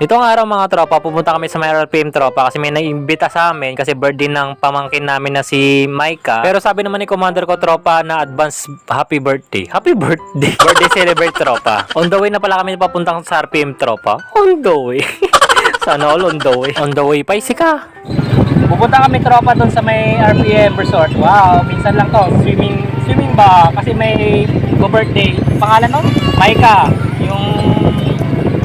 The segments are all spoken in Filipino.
Ito ang araw mga tropa, pupunta kami sa may RPM tropa kasi may naimbita sa amin kasi birthday ng pamangkin namin na si Maika. Pero sabi naman ni commander ko tropa na advance happy birthday. Happy birthday. Birthday celebrate tropa. On the way na pala kami papuntang sa RPM tropa. On the way. Sana all on the way. On the way pa ka. Pupunta kami tropa dun sa may RPM resort. Wow, minsan lang to. Swimming ba? Kasi may birthday. Pangalan nun? Maika. Yung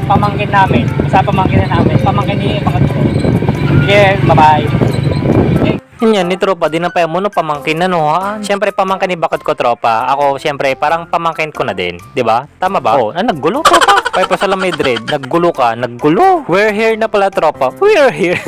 pamangkin namin. Isa pamangkin na namin. Pamangkin ni pamangkin ko. Yeah, bye-bye. Yan, ni tropa, din na pa mo no, pamangkin na no, ha? Siyempre, pamangkin ni bakit ko tropa. Ako, siyempre, parang pamangkin ko na din. Di ba? Tama ba? Oh, naggulo tropa. Pay pa sa lamay dread. Naggulo ka. Naggulo. We're here na pala tropa. We're here.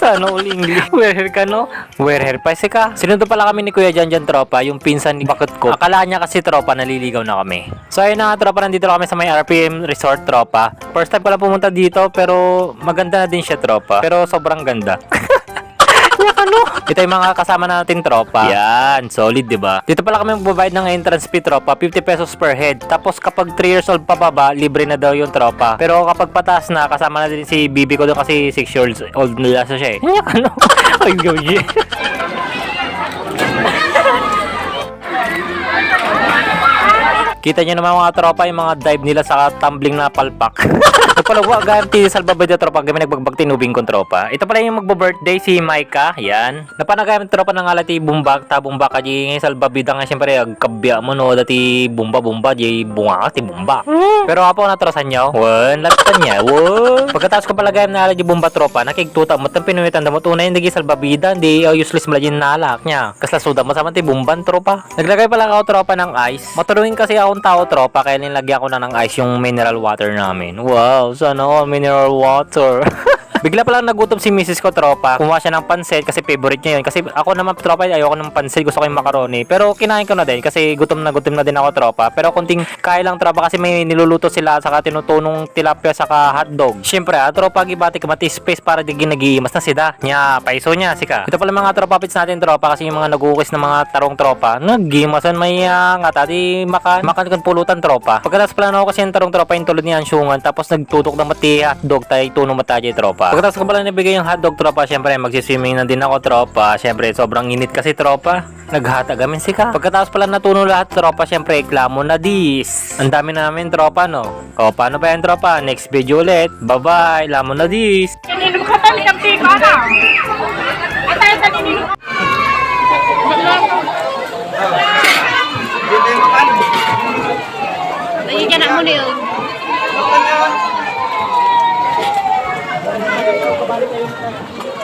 Sana all English. We're here ka no? We're here pa si ka. Sinundo pala kami ni Kuya Janjan tropa, yung pinsan ni bakit ko. Akala niya kasi tropa, naliligaw na kami. So ayun na nga tropa, nandito kami sa may RPM Resort tropa. First time pala pumunta dito, pero maganda na din siya tropa. Pero sobrang ganda. Ano? Ito yung mga kasama natin tropa. Yan, solid 'di ba? Dito pala kami magbabayad ng entrance fee tropa, 50 pesos per head. Tapos kapag 3 years old pa baba, libre na daw yung tropa. Pero kapag pataas na, kasama na din si bibi ko doon kasi 6 years old na siya eh. Ano? Ay, gawin. Kita nyo naman mga tropa, yung mga dive nila sa tumbling na palpak. Nagpalagwa, ganti salbabay na tropa, kami nagbagbag tinubing kong tropa. Ito pala yung magbo-birthday, si Maika, yan. Napanagayam tropa ng alati bumbak, tabumba ka, di salbabida nga siyempre, agkabya mo no, dati bumba, di bunga ka, ti bumba. Pero apo natrasan nyo, latan niya, Pagkatapos ko pala gayam na alati bumba tropa, nakigtuta mo, tapos pinuwitan mo, tunay hindi salbabida, di useless mo lang nalak niya. Kaslasuda mo sa manti bumban tropa. Naglagay pala ako tropa ng ice. Maturuin kasi akong tao tropa, kaya nilagyan ko na ng ice yung mineral water namin. Wow, sana all mineral water. Bigla pala nagutom si misis ko tropa. Kumuha siya ng pansit kasi favorite niya yun. Kasi ako naman tropa, ayoko ng pansit, gusto ko yung macaroni. Pero kinain ko na din kasi gutom na din ako tropa. Pero kunting kaya lang tropa kasi may niluluto sila saka tinutunong tilapia saka hotdog. Siyempre tropa, gibati ka mati space para di ginagiimas na sida. Nya, paiso niya, sika. Ito pala mga tropa pits natin tropa kasi yung mga nagukis na mga tarong tropa. Nagimasan may nga tadi makan kan pulutan tropa. Pagkatapos pala ako kasi yung tarong tropa yung tulad ni Ansyungan tapos nagtutok ng mati hotdog tayo tunong mataji tropa. Pagkatapos ko pala nabigay yung hotdog tropa, syempre magsiswimming na din ako tropa. Syempre sobrang init kasi tropa. Naghatagamin sika. Pagkatapos pala natuno lahat tropa, syempre reklamo na dis. Ang dami namin tropa no. O paano pa yan tropa? Next video ulit. Bye bye. Lamon na dis. Nininom ka pa, likampi ka na. At tayo sa nininom. Ayun ka na muna yun. Kabalik kayo.